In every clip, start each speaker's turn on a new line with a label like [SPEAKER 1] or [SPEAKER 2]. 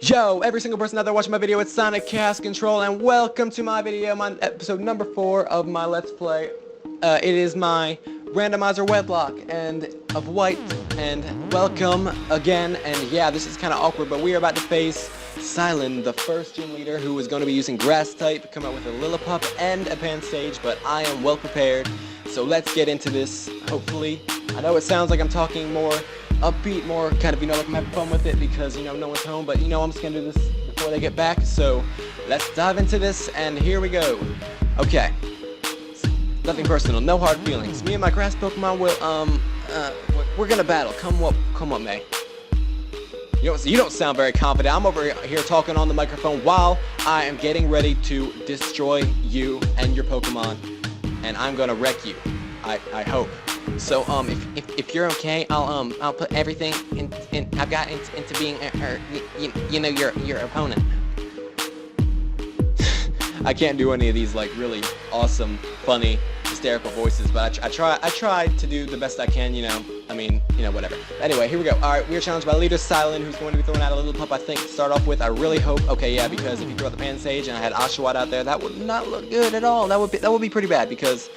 [SPEAKER 1] Yo, every single person out there watching my video, it's SonicChaosControl, and welcome to my video, my episode number 4 of my Let's Play. It is my Randomizer Wedlocke and of White, and welcome again. And yeah, this is kind of awkward, but we are about to face Silent, the first gym leader, who is going to be using Grass type, come out with a Lillipup and a Pansage, but I am well prepared. So let's get into this. Hopefully, I know it sounds like I'm talking more upbeat, more kind of, like I'm having fun with it because, no one's home, but, I'm just gonna do this before they get back. So let's dive into this, and here we go. Okay. Nothing personal, no hard feelings. Me and my grass Pokemon will, we're gonna battle, come what may. You don't sound very confident. I'm over here talking on the microphone while I am getting ready to destroy you and your Pokemon, and I'm gonna wreck you. I hope. So if you're okay, I'll put everything I've got into being your opponent. I can't do any of these like really awesome, funny, hysterical voices, but I try to do the best I can. Whatever. Anyway, here we go. All right, we are challenged by leader Silent, who's going to be throwing out a Lillipup, I think, to start off with. I really hope. Okay, yeah, because if you throw out the Pansage and I had Oshawott out there, that would not look good at all. That would be pretty bad because,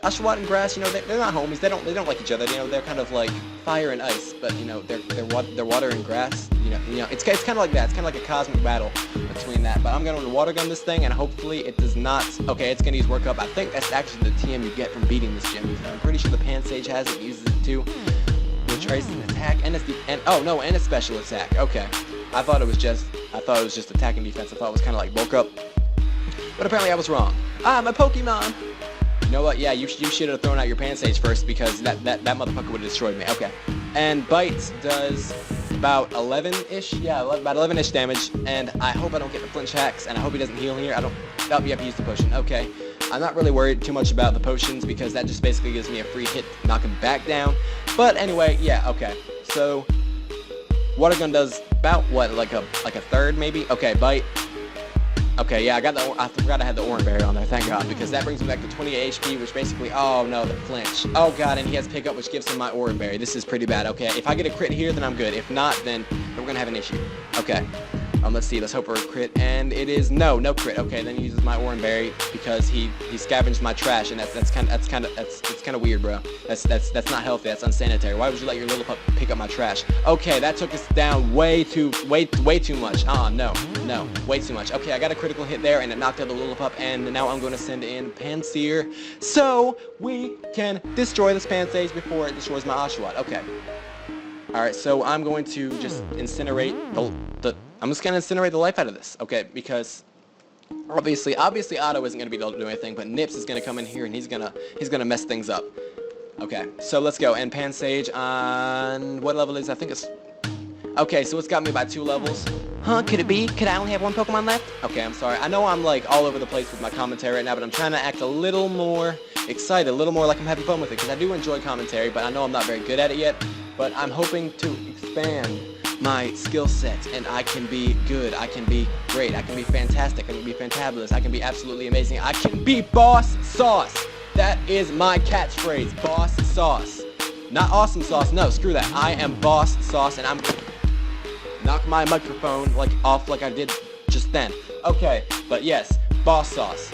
[SPEAKER 1] Oshawott and Grass, they're not homies. They don't like each other. They're kind of like fire and ice, but they're water and grass. It's kind of like that. It's kind of like a cosmic battle between that. But I'm going to water gun this thing, and hopefully it does not. Okay, it's going to use Work Up. I think that's actually the TM you get from beating this gym. I'm pretty sure the Pansage has it, uses it too, which raises an attack and a special attack. Okay, I thought it was just attack and defense. I thought it was kind of like Bulk Up, but apparently I was wrong. I'm a Pokemon. You know what? Yeah, you should have thrown out your Pansage first because that motherfucker would have destroyed me. Okay. And Bite does about 11-ish. Yeah, about 11-ish damage. And I hope I don't get the flinch hacks, and I hope he doesn't heal here. You have to use the potion. Okay. I'm not really worried too much about the potions because that just basically gives me a free hit to knock him back down. But anyway, yeah, okay. So Water Gun does about what, like a third maybe? Okay, Bite. Okay, yeah, I forgot I had the Orange Berry on there, thank God, because that brings me back to 28 HP, which basically, oh no, the flinch. Oh God, and he has Pick Up, which gives him my Orange Berry. This is pretty bad. Okay, if I get a crit here, then I'm good. If not, then we're gonna have an issue. Okay, let's see, let's hope for a crit, and it is no crit. Okay, then he uses my Orange Berry because he scavenged my trash, and that's kind of weird, bro. That's not healthy. That's unsanitary. Why would you let your Lillipup pick up my trash? Okay, that took us down way too much. No, way too much. Okay, I got a critical hit there, and it knocked out the Lillipup, and now I'm going to send in Pansear so we can destroy this Pansage before it destroys my Oshawott. Okay. All right, so I'm going to just incinerate I'm just gonna incinerate the life out of this, okay? Because obviously Otto isn't gonna be able to do anything, but Nips is gonna come in here and he's gonna mess things up. Okay, so let's go. And Pansage on what level is? I think it's okay. So it's got me by 2 levels. Huh? Could it be? Could I only have 1 Pokemon left? Okay, I'm sorry. I know I'm like all over the place with my commentary right now, but I'm trying to act a little more excited, a little more like I'm having fun with it, because I do enjoy commentary, but I know I'm not very good at it yet. But I'm hoping to expand my skill set, and I can be good, I can be great, I can be fantastic, I can be fantabulous, I can be absolutely amazing, I can be Boss Sauce. That is my catchphrase, Boss Sauce. Not Awesome Sauce, no, screw that. I am Boss Sauce, and I'm gonna knock my microphone off like I did just then. Okay, but yes, Boss Sauce.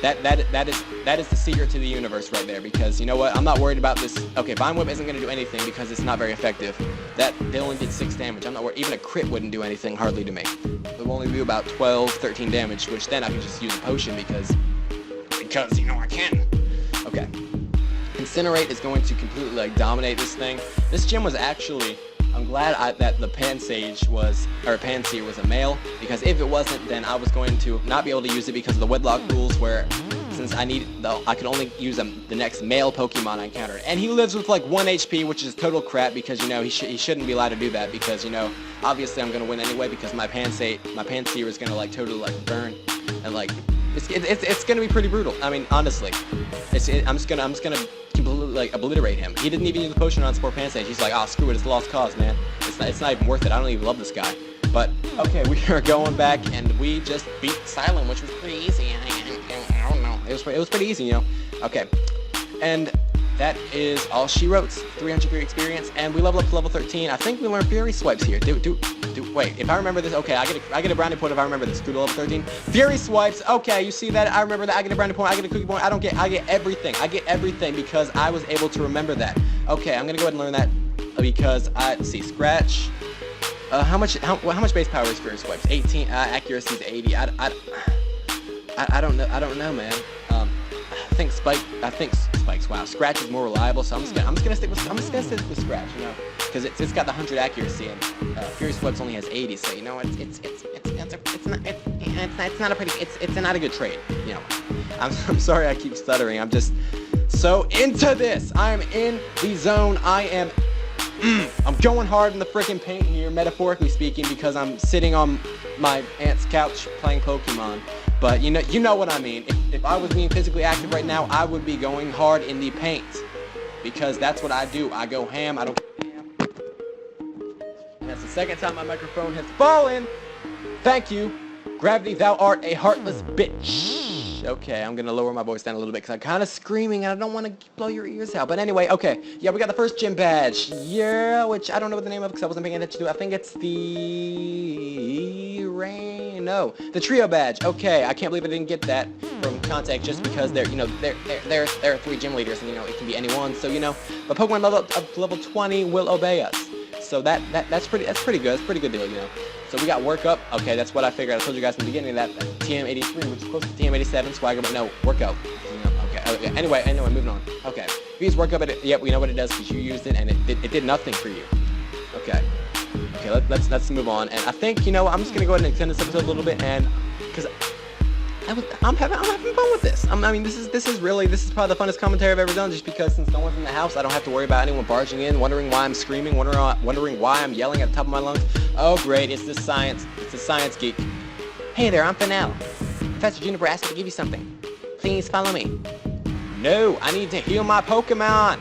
[SPEAKER 1] That is the secret to the universe right there, because you know what? I'm not worried about this. Okay, Vine Whip isn't going to do anything because it's not very effective. They only did 6 damage. I'm not worried. Even a crit wouldn't do anything hardly to me. It will only do about 12, 13 damage, which then I can just use a potion because I can. Okay. Incinerate is going to completely dominate this thing. This gym was actually, I'm glad that the Pansage Pansear was a male, because if it wasn't, then I was going to not be able to use it because of the Wedlocke rules, where since I could only use the next male Pokemon I encountered. And he lives with like 1 HP, which is total crap, because he shouldn't be allowed to do that, because obviously I'm gonna win anyway, because my Pansear is gonna totally burn, and it's gonna be pretty brutal. I mean, honestly, I'm just gonna completely obliterate him. He didn't even use the potion on Sport Pansage. He's like, oh, screw it, it's a lost cause, man. It's not even worth it. I don't even love this guy. But okay, we are going back, and we just beat Silent, which was pretty easy. I don't know. It was pretty easy, Okay, and that is all she wrote. 300 Fury experience, and we level up to level 13. I think we learn Fury swipes here. Wait, if I remember this, okay, I get a brownie point if I remember this. Through to level 13. Fury swipes, okay, you see that? I remember that. I get a brownie point, I get a cookie point, I get everything. I get everything because I was able to remember that. Okay, I'm gonna go ahead and learn that because let's see, Scratch. How much base power is Fury swipes? 18, accuracy is 80. I don't know, man. I think Spikes. Wow, Scratch is more reliable, so I'm just gonna stick with Scratch, you know, because it's got the 100 accuracy, and Fury Swipes only has 80, so you know it's not a good trade, you know. I'm sorry I keep stuttering. I'm just so into this. I'm in the zone. I'm going hard in the freaking paint here, metaphorically speaking, because I'm sitting on my aunt's couch playing Pokemon. But you know what I mean. If I was being physically active right now, I would be going hard in the paint. Because that's what I do. I go ham. I don't ham. And that's the second time my microphone has fallen. Thank you. Gravity, thou art a heartless bitch. Okay, I'm gonna lower my voice down a little bit because I'm kind of screaming and I don't want to blow your ears out. But anyway, okay. Yeah, we got the first gym badge. Yeah, which I don't know what the name of because I wasn't paying attention to. I think it's the trio badge. Okay, I can't believe I didn't get that from Contact just because there are 3 gym leaders and you know it can be anyone. So you know, but Pokemon level up to level 20 will obey us. So that's pretty good. That's a pretty good deal, you know. So we got work up. Okay, that's what I figured. I told you guys in the beginning that TM83, which is close to TM87 swagger, but no, work up. Okay. Anyway, moving on. Okay. If you use work up, yep, we know what it does because you used it and it did nothing for you. Okay. Okay, let's move on. And I think, you know, I'm just gonna go ahead and extend this episode a little bit, and because I'm having fun with this. I mean, this is probably the funnest commentary I've ever done, just because since no one's in the house, I don't have to worry about anyone barging in, wondering why I'm screaming, wondering why I'm yelling at the top of my lungs. Oh great, it's the science geek. Hey there, I'm Finale. Professor Juniper asked me to give you something. Please follow me. No, I need to heal my Pokemon.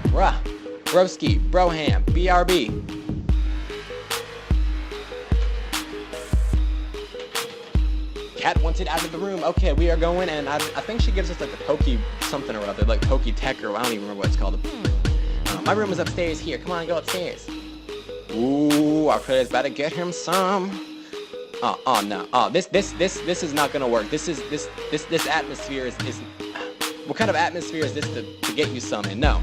[SPEAKER 1] Bruh, Broski, Broham, BRB. Cat wanted out of the room. Okay, we are going, and I think she gives us like the Poke something or other, like Poke Tech, or I don't even remember what it's called. My room is upstairs here. Come on, go upstairs. Ooh, our credit's about to get him some. Oh no. Oh, this is not gonna work. This atmosphere is what kind of atmosphere is this to get you some in? No.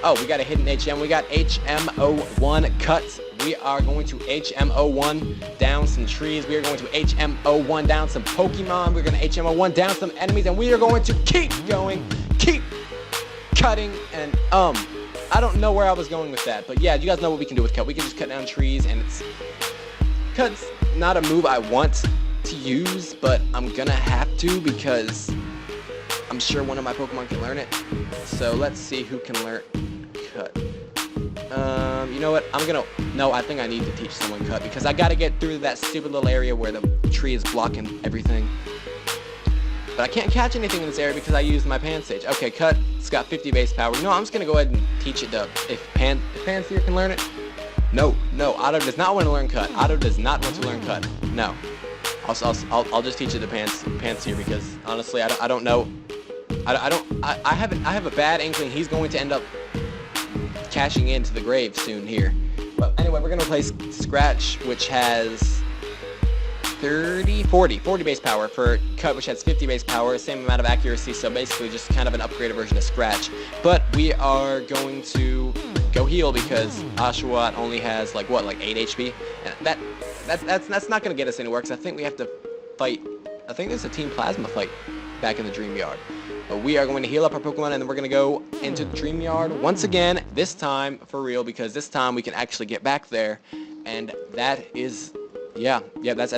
[SPEAKER 1] Oh, we got a hidden HM. We got HMO1 cuts. We are going to HMO1 down some trees. We are going to HMO1 down some Pokemon. We're going to HMO1 down some enemies, and we are going to keep going, keep cutting, and I don't know where I was going with that, but yeah, you guys know what we can do with cut. We can just cut down trees, and cut's not a move I want to use, but I'm gonna have to because I'm sure one of my Pokemon can learn it. So let's see who can learn cut. You know what? I think I need to teach someone cut because I gotta get through that stupid little area where the tree is blocking everything. But I can't catch anything in this area because I used my Pan Stage. Okay, cut. It's got 50 base power. You know, I'm just gonna go ahead and teach it to if Panseer can learn it. No, Otto does not want to learn cut. Otto does not want to learn cut. No. I'll just teach it to Panseer because honestly, I don't know. I have a bad inkling he's going to end up cashing into the grave soon here. But anyway, we're gonna play Scratch, which has 40 base power for Cut, which has 50 base power, same amount of accuracy, so basically just kind of an upgraded version of Scratch. But we are going to go heal because Oshawott only has like 8 HP, and that's not gonna get us anywhere because I think we have to fight. I think there's a Team Plasma fight back in the Dream Yard. But we are going to heal up our Pokemon, and then we're going to go into the Dream Yard once again, this time for real, because this time we can actually get back there, and that is, that's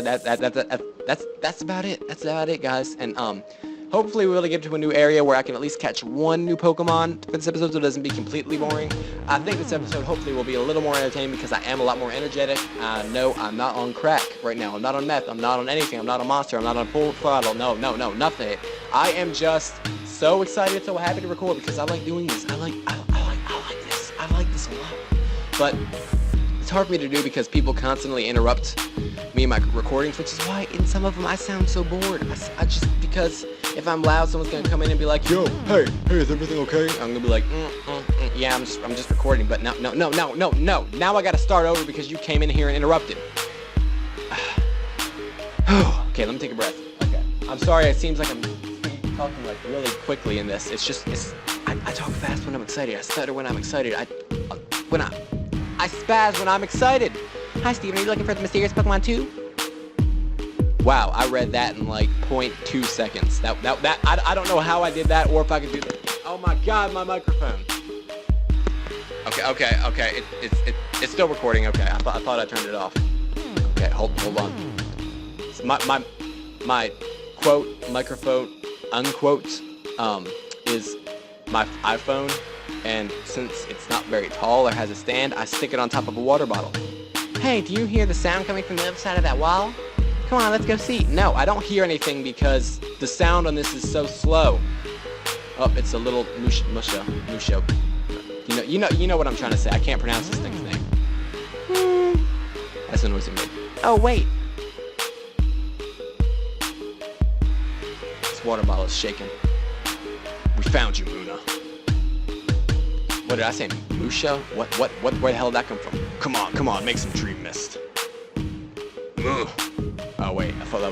[SPEAKER 1] about it. That's about it, guys. And hopefully we'll get to a new area where I can at least catch one new Pokemon for this episode so it doesn't be completely boring. I think this episode hopefully will be a little more entertaining because I am a lot more energetic. No, I'm not on crack right now. I'm not on meth. I'm not on anything. I'm not a monster. I'm not on full throttle. No, nothing. I am just so excited, so happy to record because I like doing this. I like this. I like this a lot. But it's hard for me to do because people constantly interrupt me in my recordings, which is why in some of them I sound so bored. I just because If I'm loud, someone's gonna come in and be like, yo, hey, is everything okay? I'm gonna be like, yeah, I'm just recording, but no. Now I gotta start over because you came in here and interrupted. Okay, let me take a breath. Okay, I'm sorry. It seems like I'm talking like really quickly in this. I talk fast when I'm excited. I stutter when I'm excited. I spaz when I'm excited. Hi, Steven. Are you looking for the mysterious Pokemon too? Wow, I read that in like 0.2 seconds. I don't know how I did that or if I could do that. Oh my God, my microphone. Okay. It's still recording. Okay, I thought I turned it off. Okay, hold on. So my quote microphone unquote is my iPhone, and since it's not very tall or has a stand, I stick it on top of a water bottle. Hey, do you hear the sound coming from the other side of that wall? Come on, let's go see. No, I don't hear anything because the sound on this is so slow. Oh, it's a little Musho. You know what I'm trying to say. I can't pronounce this thing's name. That's the noise it made. Oh, wait. This water bottle is shaking. We found you, Muna. What did I say? Musho? Where the hell did that come from? Come on, make some Dream Mist. Ugh. Oh wait, I thought that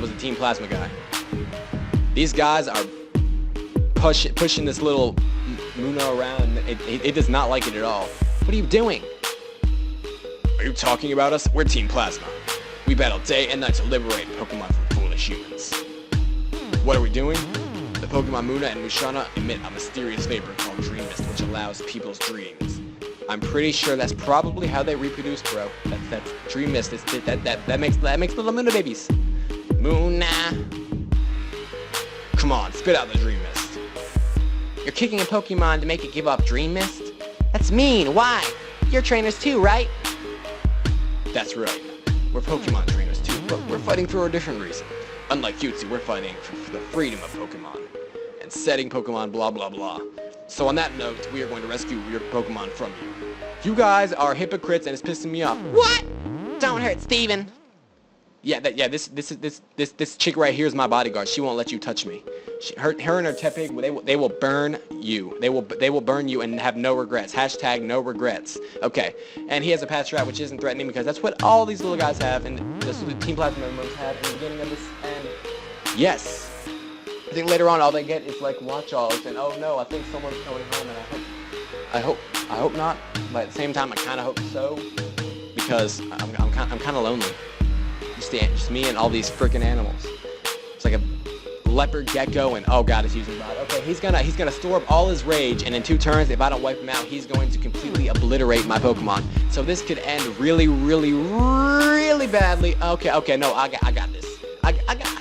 [SPEAKER 1] was the Team Plasma guy. These guys are pushing this little Muna around. It does not like it at all. What are you doing? Are you talking about us? We're Team Plasma. We battle day and night to liberate Pokemon from foolish humans. What are we doing? The Pokemon Muna and Mushana emit a mysterious vapor called Dream Mist, which allows people's dreams. I'm pretty sure that's probably how they reproduce, bro. That's Dream Mist. That makes little Muna babies. Muna. Come on, spit out the Dream Mist. You're kicking a Pokemon to make it give up Dream Mist? That's mean. Why? You're trainers too, right? That's right. We're Pokemon trainers too, but we're fighting for a different reason. Unlike you two, we're fighting for the freedom of Pokemon and setting Pokemon blah blah blah. So on that note, we are going to rescue your Pokemon from you. You guys are hypocrites and it's pissing me off. What? Don't hurt Steven. This chick right here is my bodyguard. She won't let you touch me. Her and her Tepig, they will burn you. They will burn you and have no regrets. Hashtag no regrets. Okay. And he has a patch rat which isn't threatening because that's what all these little guys have and that's what the Team Plasma members have in the beginning of this. And yes. I think later on all they get is like watch-alls and oh no, I think someone's going home and I hope not, but at the same time I kind of hope so because I'm kind of lonely. Just me and all these freaking animals. It's like a leopard, gecko, and oh god, it's using bot. Okay, he's gonna store up all his rage, and in 2 turns, if I don't wipe him out, he's going to completely obliterate my Pokemon. So this could end really badly. Okay, no, I got this. I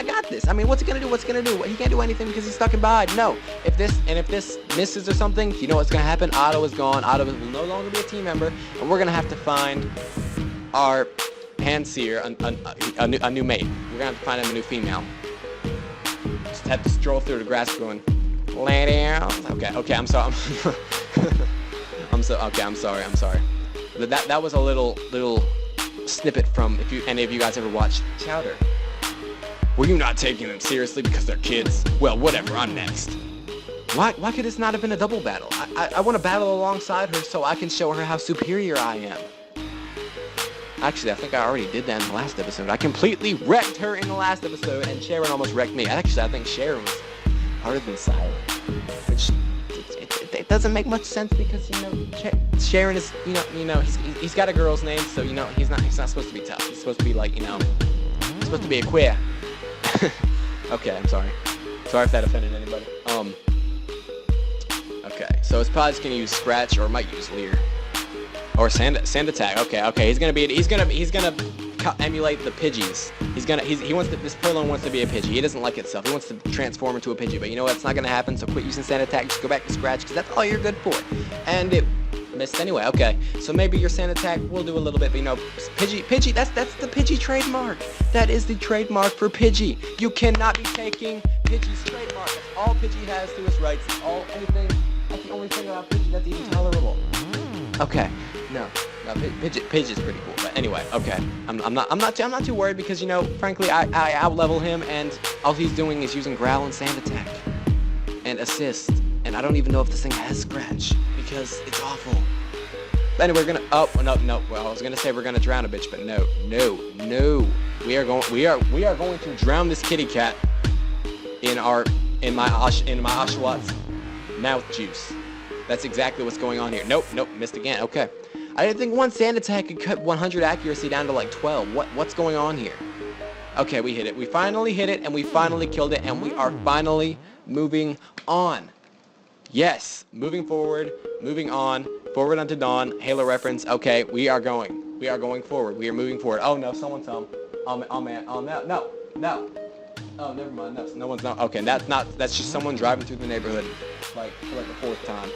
[SPEAKER 1] got this. I mean, what's he gonna do? He can't do anything because he's stuck in Bide. No. If this misses or something, you know what's gonna happen? Otto is gone. Otto will no longer be a team member, and we're gonna have to find our Handseer a new mate. We're gonna have to find him a new female. Just have to stroll through the grass going, lady. Okay, I'm sorry. I'm sorry. But that was a little snippet from if any of you guys ever watched Chowder. Were you not taking them seriously because they're kids? Well, whatever, I'm next. Why could this not have been a double battle? I want to battle alongside her so I can show her how superior I am. Actually, I think I already did that in the last episode. I completely wrecked her in the last episode, and Sharon almost wrecked me. Actually, I think Sharon was harder than Silent. Which, it doesn't make much sense because, Sharon is, he's got a girl's name, so, he's not supposed to be tough. He's supposed to be like, he's supposed to be a queer. Okay, I'm sorry. Sorry if that offended anybody. Okay, so it's probably just gonna use Scratch or it might use Leer. Or Sand Attack. Okay. He's gonna emulate the Pidgeys. This Purloin wants to be a Pidgey. He doesn't like itself. He wants to transform into a Pidgey. But you know what? It's not gonna happen. So quit using Sand Attack. Just go back to Scratch because that's all you're good for. And it missed anyway. Okay. So maybe your Sand Attack will do a little bit. But Pidgey. That's the Pidgey trademark. That is the trademark for Pidgey. You cannot be taking Pidgey's trademark. That's all Pidgey has to his rights. That's the only thing about Pidgey that's even tolerable. Okay. No. Pidgeot's pretty cool, but anyway, okay. I'm not too worried because, you know, frankly, I out-level him, and all he's doing is using Growl and Sand Attack and Assist, and I don't even know if this thing has Scratch because it's awful. But anyway, we're gonna. Oh no. Well, I was gonna say we're gonna drown a bitch, but no. We are going to drown this kitty cat in my Oshawott mouth juice. That's exactly what's going on here. Nope, missed again. Okay. I didn't think one Sand Attack could cut 100 accuracy down to like 12. What's going on here? Okay, we hit it. We finally hit it, and we finally killed it, and we are finally moving on. Yes, moving forward, moving on, forward unto dawn, Halo reference. Okay, we are going forward. We are moving forward. Oh no, someone tell him. Oh man, oh no. Oh, never mind. No one's not. Okay, that's just someone driving through the neighborhood, like for like the fourth time.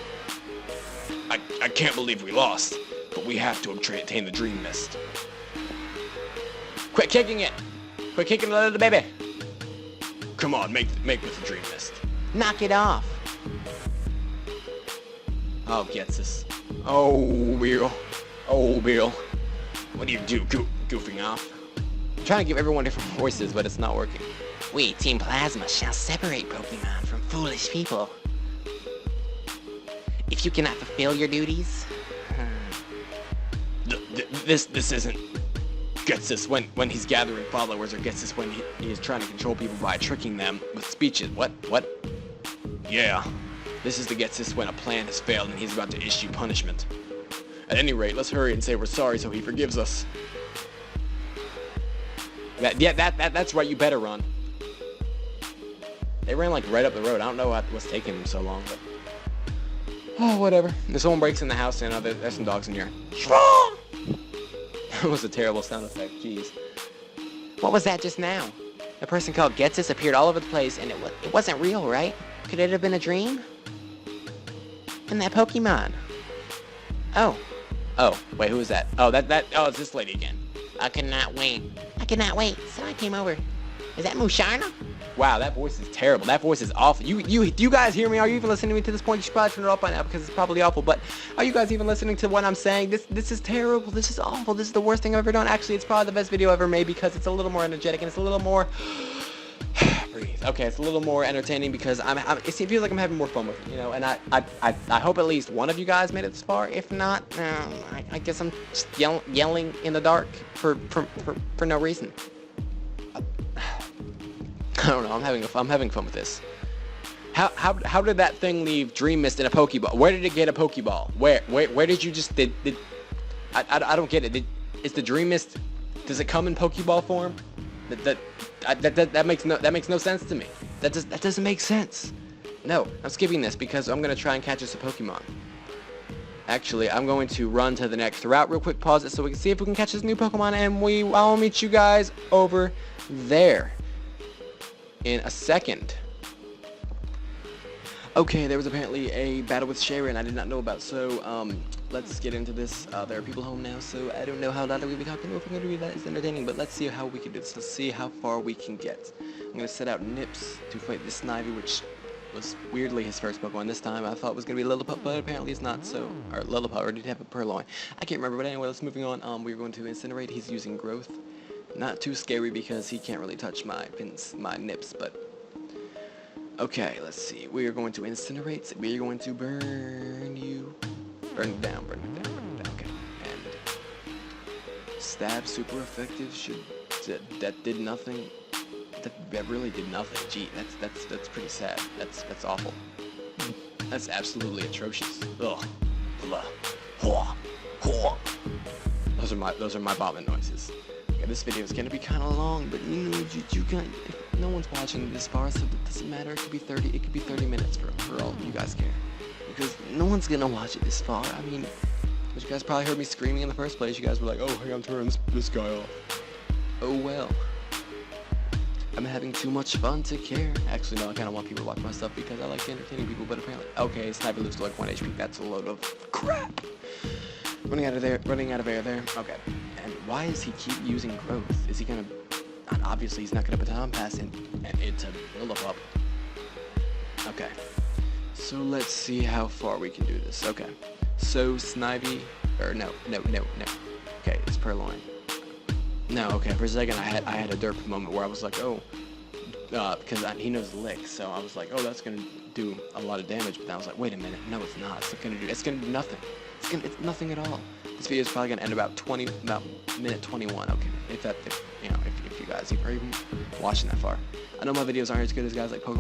[SPEAKER 1] I can't believe we lost, but we have to obtain the Dream Mist. Quit kicking it! Quit kicking the little baby! Come on, make with the Dream Mist. Knock it off! Oh, gets us. Oh, Bill. What do you do, goofing off? I'm trying to give everyone different voices, but it's not working. We, Team Plasma, shall separate Pokemon from foolish people. If you cannot fulfill your duties... This isn't... Getsus when he's gathering followers, or Getsus when he is trying to control people by tricking them with speeches. What? Yeah. This is the Getsus when a plan has failed and he's about to issue punishment. At any rate, let's hurry and say we're sorry so he forgives us. That's right, you better run. They ran like right up the road. I don't know what's taking them so long, but... Oh, whatever. If someone breaks in the house, and there's some dogs in here. That was a terrible sound effect, jeez. What was that just now? A person called Getsus appeared all over the place, and it wasn't real, right? Could it have been a dream? And that Pokemon. Oh, wait, who is that? Oh, it's this lady again. I cannot wait, so I came over. Is that Musharna? Wow, that voice is terrible. That voice is awful. Do you guys hear me? Are you even listening to me to this point? You should probably turn it off by now because it's probably awful. But are you guys even listening to what I'm saying? This is terrible. This is awful. This is the worst thing I've ever done. Actually, it's probably the best video ever made because it's a little more energetic and it's a little more... Breathe. Okay, it's a little more entertaining because it feels like I'm having more fun with it, you know. And I hope at least one of you guys made it this far. If not, I guess I'm just yelling in the dark for no reason. I don't know. I'm having fun with this. How did that thing leave Dream Mist in a Pokeball? Where did it get a Pokeball? Where did you just I don't get it. Is the Dream Mist? Does it come in Pokeball form? That makes no sense to me. That doesn't make sense. No, I'm skipping this because I'm gonna try and catch us a Pokemon. Actually, I'm going to run to the next route real quick. Pause it so we can see if we can catch this new Pokemon, and I'll meet you guys over there in a second. Okay, there was apparently a battle with Sharon I did not know about, so let's get into this. There are people home now, so I don't know how loud we'll be talking, if we're going to be that is entertaining, but let's see how we can do this. Let's see how far we can get. I'm going to set out Nips to fight this Snivy, which was weirdly his first Pokemon this time. I thought it was going to be Lillipup, but apparently it's not, so... Or Lillipup, or did he have a Purloin? I can't remember, but anyway, let's moving on. We're going to Incinerate. He's using Growth. Not too scary because he can't really touch my Nips, but... Okay, let's see. We are going to Incinerate. We are going to burn you. Burn it down. Okay. And Stab, super effective. That did nothing. That really did nothing. Gee, that's pretty sad. That's awful. That's absolutely atrocious. Ugh. Blah. Those are my vomit noises. Okay, this video is gonna be kind of long, but you know, you can't. If no one's watching this far, so it doesn't matter. It could be 30. It could be 30 minutes for all of you guys care, because no one's gonna watch it this far. I mean, but you guys probably heard me screaming in the first place. You guys were like, "Oh, hey, I'm turning this guy off." Oh well. I'm having too much fun to care. Actually, no, I kind of want people to watch my stuff because I like entertaining people, but apparently... Okay, Sniper lives to like 1 HP. That's a load of crap. Running out of air there. Okay. And why does he keep using Growth? Is he gonna... Obviously, he's not gonna baton pass and it to build up. Okay. So let's see how far we can do this. Okay. So, Snivy Or no. Okay, it's Purloin. No, okay, for a second I had a derp moment where I was like, oh, because he knows Lick, so I was like, oh, that's gonna do a lot of damage, but then I was like, wait a minute, no, it's not. It's gonna do nothing. It's nothing at all. This video is probably gonna end about minute 21. Okay, if you guys are even watching that far. I know my videos aren't as good as guys like Poke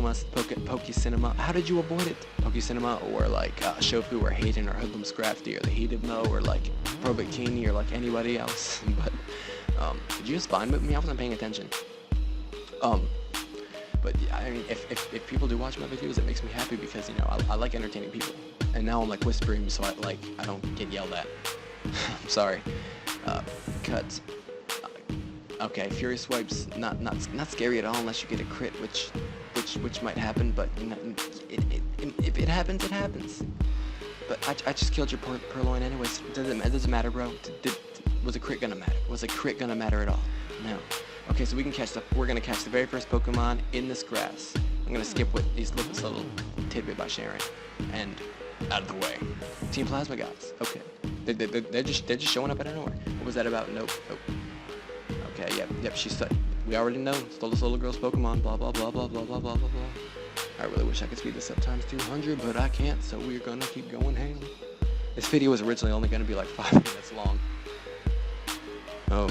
[SPEAKER 1] Cinema. How did you avoid it? Poke Cinema, or like Shofu, or Hayden, or Hoodlum Scrafty, or the Heated Mo, or like Pro Bikini, or like anybody else. But did you just spine whip me? I wasn't paying attention. But yeah, I mean, if people do watch my videos, it makes me happy because, you know, I like entertaining people. And now I'm like whispering so I don't get yelled at. I'm sorry. Cut. Okay, Fury Swipe's not scary at all unless you get a crit, which might happen. But you know, if it happens, it happens. But I just killed your Purloin anyways. It doesn't matter, bro. Was a crit gonna matter? Was a crit gonna matter at all? No. Okay, so we're gonna catch the very first Pokemon in this grass. I'm gonna skip with this little tidbit by Sharon, and out of the way. Team Plasma guys. Okay, they're just showing up out of nowhere. What was that about? Nope. Okay, yep. She said we already know. Stole this little girl's Pokemon. Blah blah blah blah blah blah blah blah blah. I really wish I could speed this up times 200, but I can't. So we're gonna keep going ham. This video was originally only gonna be like 5 minutes long. Oh,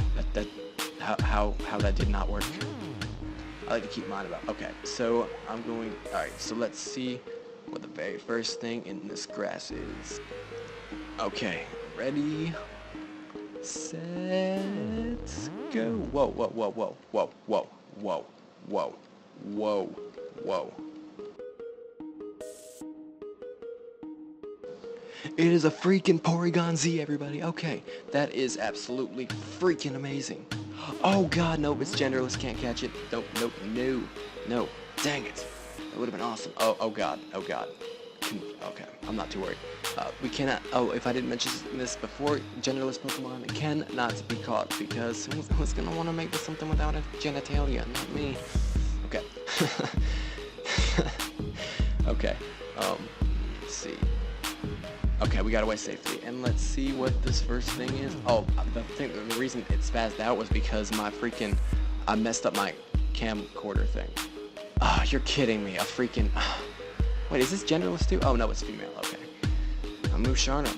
[SPEAKER 1] how that did not work. I like to keep mine about. Okay, so I'm going. All right, so let's see what the very first thing in this grass is. Okay, ready, set, go. Whoa. It is a freaking Porygon Z, everybody. Okay, that is absolutely freaking amazing. Oh god, nope, it's genderless, can't catch it. Nope, no. Dang it. That would have been awesome. Oh god. Okay, I'm not too worried. We cannot, if I didn't mention this before, genderless Pokemon cannot be caught, because who's gonna want to make this something without a genitalia? Not me. Okay. Okay, let's see. Okay, we got away safely, and let's see what this first thing is. Oh, the reason it spazzed out was because I messed up my camcorder thing. Ah, you're kidding me, wait, is this genderless too? Oh no, it's female, okay. Musharna.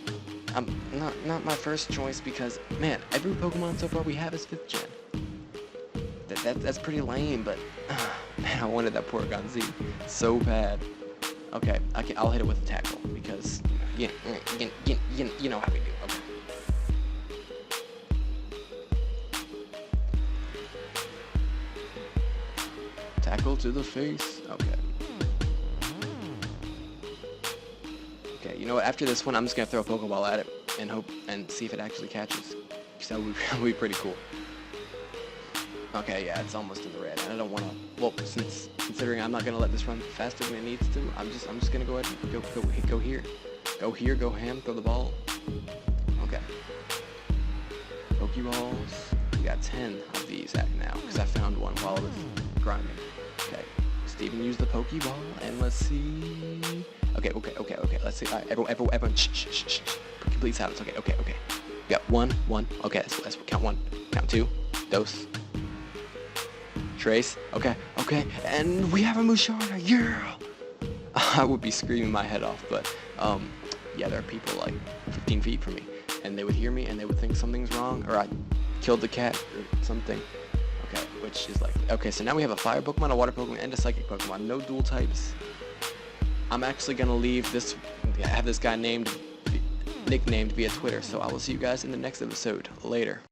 [SPEAKER 1] Not my first choice because, man, every Pokemon so far we have is 5th gen. That's pretty lame, but, man, I wanted that Porygon Z so bad. Okay, I'll hit it with a tackle because, you know how we do. Okay. Tackle to the face. Okay. Okay, you know what? After this one, I'm just gonna throw a Pokeball at it and hope and see if it actually catches. Because that would be pretty cool. Okay, yeah, it's almost in the red, and I don't want to. Well, considering I'm not gonna let this run faster than it needs to, I'm just gonna go ahead and go here, go ham, throw the ball. Okay. Pokeballs. We got 10 of these now because I found one while I was grinding. Okay. Steven used the Pokeball, and let's see. Okay. Let's see. All right, everyone, shh. Complete silence. Okay. We got one. Okay, let's count 1, count 2, dose. Trace, okay, and we have a Musharna, yeah! I would be screaming my head off, but, yeah, there are people like 15 feet from me, and they would hear me, and they would think something's wrong, or I killed the cat, or something. Okay, which is like, okay, so now we have a Fire Pokemon, a Water Pokemon, and a Psychic Pokemon, no dual types. I'm actually gonna have this guy nicknamed via Twitter, so I will see you guys in the next episode. Later.